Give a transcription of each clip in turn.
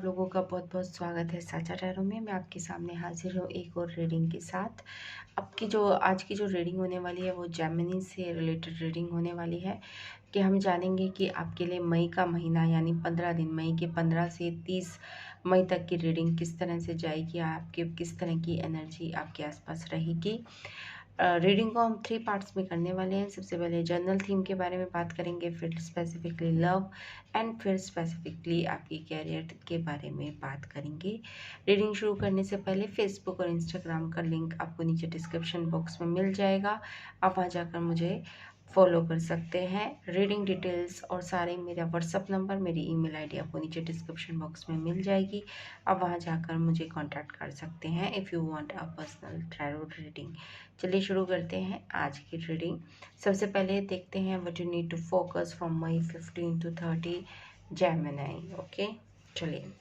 आप लोगों का बहुत बहुत स्वागत है साचा टैरो में। मैं आपके सामने हाजिर हूँ एक और रीडिंग के साथ। आपकी जो आज की जो रीडिंग होने वाली है वो जेमिनी से रिलेटेड रीडिंग होने वाली है कि हम जानेंगे कि आपके लिए मई का महीना यानी 15 दिन, मई के 15 से 30 मई तक की रीडिंग किस तरह से जाएगी, आपके किस तरह की एनर्जी आपके आसपास रहेगी। रीडिंग को हम 3 पार्ट्स में करने वाले हैं। सबसे पहले जनरल थीम के बारे में बात करेंगे, फिर स्पेसिफिकली लव एंड फिर स्पेसिफिकली आपकी कैरियर के बारे में बात करेंगे। रीडिंग शुरू करने से पहले फेसबुक और इंस्टाग्राम का लिंक आपको नीचे डिस्क्रिप्शन बॉक्स में मिल जाएगा। आप वहाँ जाकर मुझे फॉलो कर सकते हैं। रीडिंग डिटेल्स और सारे मेरा व्हाट्सअप नंबर, मेरी ईमेल आईडी आपको नीचे डिस्क्रिप्शन बॉक्स में मिल जाएगी। आप वहाँ जाकर मुझे कांटेक्ट कर सकते हैं if you want a personal tarot reading. चलिए शुरू करते हैं आज की रीडिंग। सबसे पहले देखते हैं what you need to focus from May 15 to 30 Gemini. Okay, चलिए।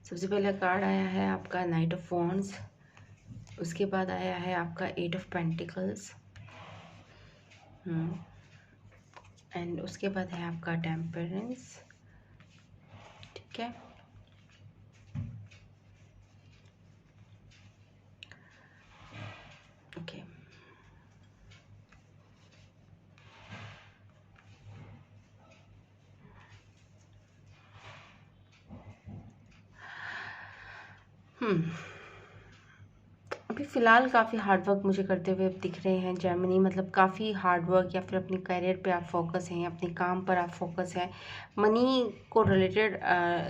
सबसे पहला कार्ड आया है आपका नाइट ऑफ वॉन्ड्स, उसके बाद आया है आपका 8 ऑफ पेंटिकल्स एंड उसके बाद है आपका टेम्परेंस। ठीक है, ओके। अभी फ़िलहाल काफ़ी हार्ड वर्क मुझे करते हुए दिख रहे हैं जेमिनी, मतलब काफ़ी हार्ड वर्क या फिर अपनी करियर पे आप फोकस हैं, अपने काम पर आप फोकस हैं। मनी को रिलेटेड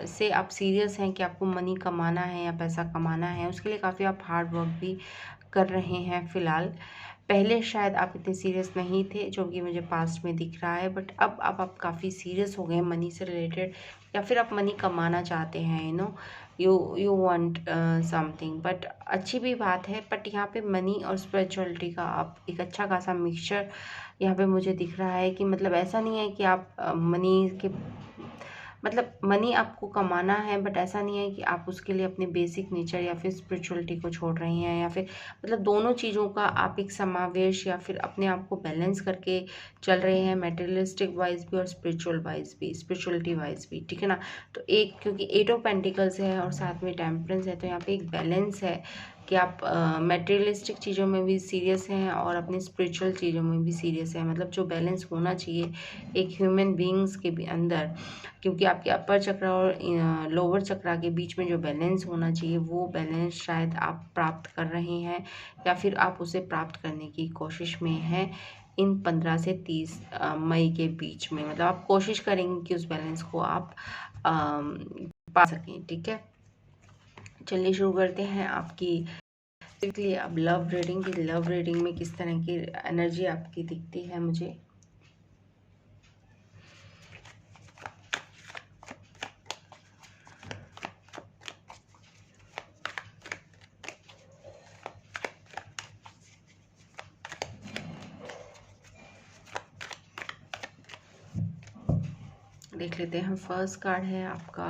से आप सीरियस हैं कि आपको मनी कमाना है या पैसा कमाना है, उसके लिए काफ़ी आप हार्ड वर्क भी कर रहे हैं फ़िलहाल। पहले शायद आप इतने सीरियस नहीं थे, जो कि मुझे पास्ट में दिख रहा है, बट अब आप काफ़ी सीरियस हो गए हैं मनी से रिलेटेड, या फिर आप मनी कमाना चाहते हैं। यू वांट समथिंग, बट अच्छी भी बात है। बट यहाँ पे मनी और स्पिरिचुअलिटी का आप एक अच्छा खासा मिक्सचर यहाँ पे मुझे दिख रहा है कि मतलब ऐसा नहीं है कि आप मनी के मतलब मनी आपको कमाना है, बट ऐसा नहीं है कि आप उसके लिए अपने बेसिक नेचर या फिर स्पिरिचुअलिटी को छोड़ रहे हैं, या फिर मतलब दोनों चीज़ों का आप एक समावेश या फिर अपने आप को बैलेंस करके चल रहे हैं, मेटेरियलिस्टिक वाइज भी और स्पिरिचुअल वाइज भी, स्पिरिचुअलिटी वाइज भी। ठीक है ना। तो एक क्योंकि 8 ऑफ पेंटिकल्स है और साथ में टेम्परेंस है, तो यहाँ पे एक बैलेंस है कि आप मटेरियलिस्टिक चीज़ों में भी सीरियस हैं और अपनी स्पिरिचुअल चीज़ों में भी सीरियस हैं। मतलब जो बैलेंस होना चाहिए एक ह्यूमन बीइंग्स के भी अंदर, क्योंकि आपके अपर चक्रा और लोअर चक्रा के बीच में जो बैलेंस होना चाहिए वो बैलेंस शायद आप प्राप्त कर रहे हैं, या फिर आप उसे प्राप्त करने की कोशिश में हैं इन 15 से 30 मई के बीच में। मतलब आप कोशिश करेंगे कि उस बैलेंस को आप पा सकें। ठीक है, चलिए शुरू करते हैं आपकी बेसिकली अब लव रीडिंग की। लव रीडिंग में किस तरह की एनर्जी आपकी दिखती है मुझे। देख लेते हैं। फर्स्ट कार्ड है आपका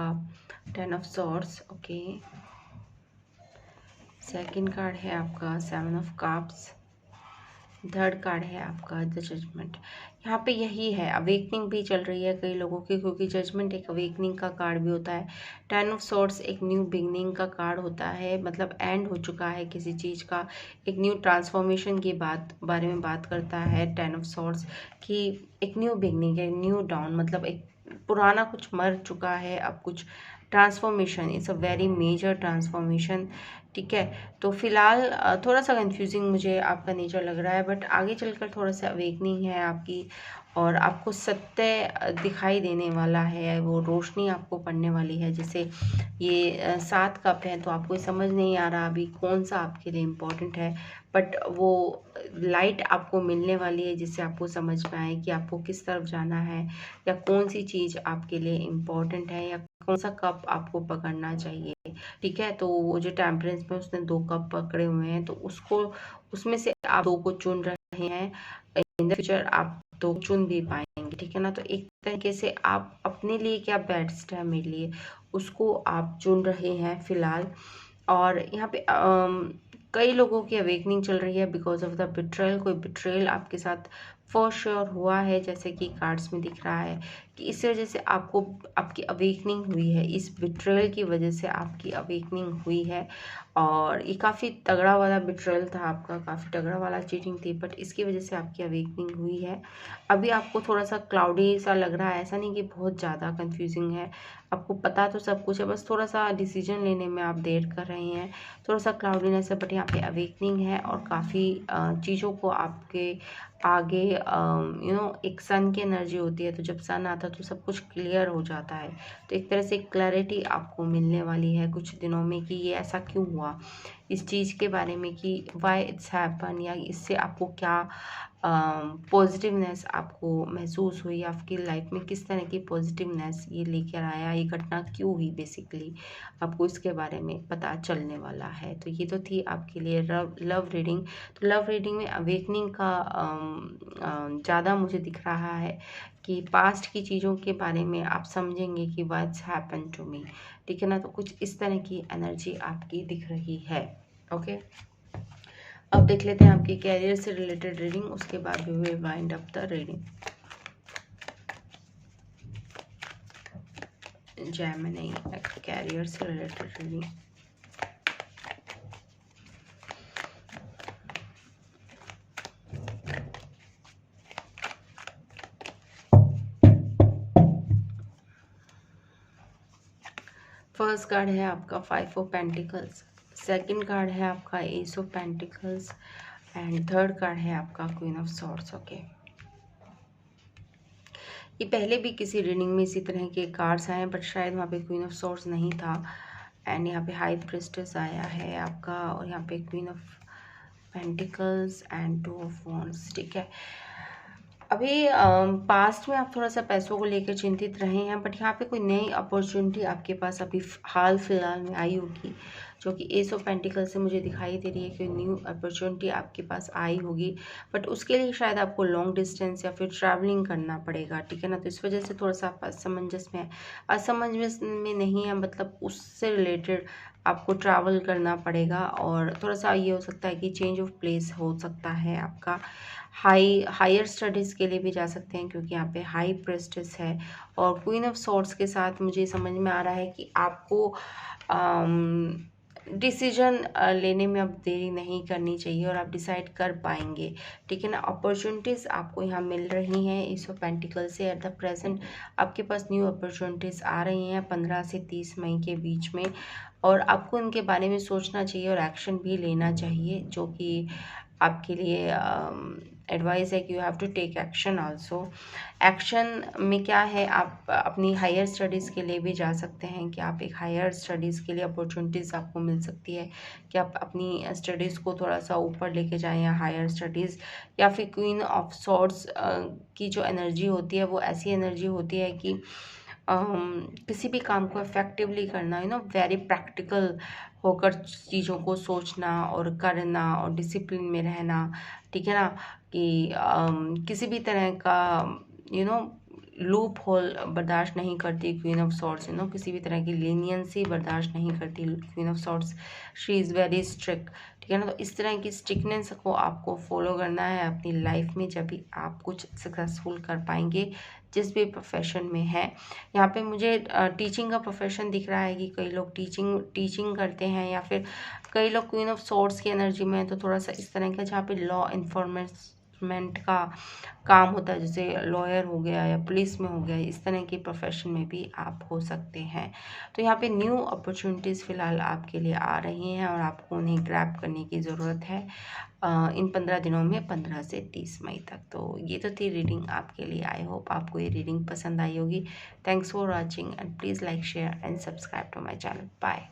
10 of swords. Okay, second card है आपका 7 ऑफ कप्स। थर्ड कार्ड है आपका द जजमेंट। यहाँ पे यही है, अवेकनिंग भी चल रही है कई लोगों की, क्योंकि जजमेंट एक अवेकनिंग का कार्ड भी होता है। 10 ऑफ सॉर्ड्स एक न्यू बिगनिंग का कार्ड होता है, मतलब एंड हो चुका है किसी चीज़ का, एक न्यू ट्रांसफॉर्मेशन की बारे में बात करता है 10 ऑफ सॉर्ड्स कि एक न्यू बिगनिंग है, न्यू डाउन, मतलब एक पुराना कुछ मर चुका है, अब कुछ transformation, it's a very major transformation. ठीक है, तो फिलहाल थोड़ा सा कंफ्यूजिंग मुझे आपका नेचर लग रहा है, बट आगे चलकर थोड़ा सा अवेकनिंग है आपकी, और आपको सत्य दिखाई देने वाला है, वो रोशनी आपको पड़ने वाली है। जैसे ये 7 कप है, तो आपको समझ नहीं आ रहा अभी कौन सा आपके लिए इम्पोर्टेंट है, बट वो लाइट आपको मिलने वाली है जिससे आपको समझ में आए कि आपको किस तरफ जाना है, या कौन सी चीज़ आपके लिए इम्पोर्टेंट है, या कौन सा कप आपको पकड़ना चाहिए। ठीक है, तो वो जो टेम्परेंस में उसने 2 कप पकड़े हुए हैं, तो उसमें से आप 2 को चुन रहे हैं। इन द फ्यूचर आप 2 चुन भी पाएंगे। ठीक है ना। तो एक तरीके से आप अपने लिए क्या बेस्ट है मेरे लिए, उसको आप चुन रहे हैं फिलहाल। और यहाँ पे कई लोगों की अवेकनिंग चल रही है बिकॉज ऑफ द बिट्रेयल। कोई बिट्रेयल आपके साथ फॉर श्योर हुआ है, जैसे कि कार्ड्स में दिख रहा है कि इस वजह से आपको आपकी अवेकनिंग हुई है, इस बिट्रेयल की वजह से आपकी अवेकनिंग हुई है। और ये काफ़ी तगड़ा वाला बिट्रेयल था आपका, काफ़ी तगड़ा वाला चीटिंग थी, बट इसकी वजह से आपकी अवेकनिंग हुई है। अभी आपको थोड़ा सा क्लाउडी सा लग रहा है, ऐसा नहीं कि बहुत ज़्यादा कंफ्यूजिंग है, आपको पता तो सब कुछ है, बस थोड़ा सा डिसीजन लेने में आप देर कर रहे हैं, थोड़ा सा क्लाउडीनेस है, बट यहाँ पे अवेकनिंग है। और काफ़ी चीज़ों को आपके आगे एक सन की एनर्जी होती है, तो जब सन आता है तो सब कुछ क्लियर हो जाता है। तो एक तरह से क्लैरिटी आपको मिलने वाली है कुछ दिनों में कि ये ऐसा क्यों हुआ, इस चीज़ के बारे में कि वाई इट्स हैपन, या इससे आपको क्या पॉजिटिवनेस आपको महसूस हुई, आपकी लाइफ में किस तरह की पॉजिटिवनेस ये लेकर आया, ये घटना क्यों हुई, बेसिकली आपको इसके बारे में पता चलने वाला है। तो ये तो थी आपके लिए लव रीडिंग। तो लव रीडिंग में अवेकनिंग का ज़्यादा मुझे दिख रहा है कि पास्ट की चीज़ों के बारे में आप समझेंगे कि व्हाट्स हैपन टू मी, ठीक है ना। तो कुछ इस तरह की एनर्जी आपकी दिख रही है। ओके, अब देख लेते हैं आपके कैरियर से रिलेटेड रीडिंग, उसके बाद we will wind up the reading. Gemini career से रिलेटेड रीडिंग। फर्स्ट कार्ड है आपका 5 ऑफ पेंटिकल्स, सेकंड कार्ड है आपका ace of pentacles and third card है आपका क्वीन ऑफ सॉर्ड्स। ओके, ये पहले भी किसी रीडिंग में इसी तरह के कार्ड्स आए हैं, बट शायद वहाँ पे क्वीन ऑफ सॉर्ड्स नहीं था। एंड यहाँ पे हाई प्रिस्टेस आया है आपका, और यहाँ पे queen of pentacles and 2 of wands, ठीक है। अभी पास्ट में आप थोड़ा सा पैसों को लेकर चिंतित रहे हैं, बट यहाँ पे कोई नई अपॉर्चुनिटी आपके पास अभी हाल फिलहाल में आई होगी, जो कि एस ऑफ पेंटिकल से मुझे दिखाई दे रही है कि न्यू अपॉर्चुनिटी आपके पास आई होगी, बट उसके लिए शायद आपको लॉन्ग डिस्टेंस या फिर ट्रैवलिंग करना पड़ेगा, ठीक है ना। तो इस वजह से थोड़ा सा आप असमंजस में नहीं है, मतलब उससे रिलेटेड आपको ट्रैवल करना पड़ेगा। और थोड़ा सा ये हो सकता है कि चेंज ऑफ प्लेस हो सकता है आपका, हायर स्टडीज़ के लिए भी जा सकते हैं, क्योंकि यहाँ पे हाई प्रेस्टिस है। और क्वीन ऑफ सॉर्ड्स के साथ मुझे समझ में आ रहा है कि आपको डिसीजन लेने में अब देरी नहीं करनी चाहिए और आप डिसाइड कर पाएंगे, ठीक है ना। अपॉर्चुनिटीज़ आपको यहाँ मिल रही हैं इस पेंटिकल से। एट द प्रेजेंट आपके पास न्यू अपॉर्चुनिटीज़ आ रही हैं 15 से 30 मई के बीच में, और आपको इनके बारे में सोचना चाहिए और एक्शन भी लेना चाहिए, जो कि आपके लिए एडवाइस है कि you have to take action also. Action में क्या है, आप अपनी हायर स्टडीज़ के लिए भी जा सकते हैं, कि आप एक हायर स्टडीज़ के लिए अपॉर्चुनिटीज़ आपको मिल सकती है कि आप अपनी स्टडीज़ को थोड़ा सा ऊपर लेके जाएं, या हायर स्टडीज़। या फिर क्वीन ऑफ सॉर्ड्स की जो एनर्जी होती है वो ऐसी एनर्जी होती है कि किसी भी काम को इफ़ेक्टिवली करना, वेरी प्रैक्टिकल होकर चीज़ों को सोचना और करना और डिसिप्लिन में रहना, ठीक है ना। कि किसी भी तरह का लूप होल बर्दाश्त नहीं करती क्वीन ऑफ सॉर्ड्स, किसी भी तरह की लीनियंसी बर्दाश्त नहीं करती queen of swords. She is very strict, ठीक है ना। तो इस तरह की स्ट्रिक्टनेस को आपको फॉलो करना है अपनी लाइफ में, जब भी आप कुछ सक्सेसफुल कर पाएंगे जिस भी प्रोफेशन में है। यहाँ पे मुझे टीचिंग का प्रोफेशन दिख रहा है कि कई लोग टीचिंग करते हैं, या फिर कई लोग क्वीन ऑफ सॉर्ड्स की एनर्जी में है, तो थोड़ा सा इस तरह का जहाँ पे लॉ इन्फोर्समेंट का काम होता है, जैसे लॉयर हो गया या पुलिस में हो गया, इस तरह के प्रोफेशन में भी आप हो सकते हैं। तो यहाँ पे न्यू अपॉर्चुनिटीज़ फ़िलहाल आपके लिए आ रही हैं और आपको उन्हें ग्रैब करने की ज़रूरत है इन 15 दिनों में, 15 से 30 मई तक। तो ये तो थी रीडिंग आपके लिए। आई होप आपको ये रीडिंग पसंद आई होगी। Thanks for watching and please like, share and subscribe to my channel. Bye.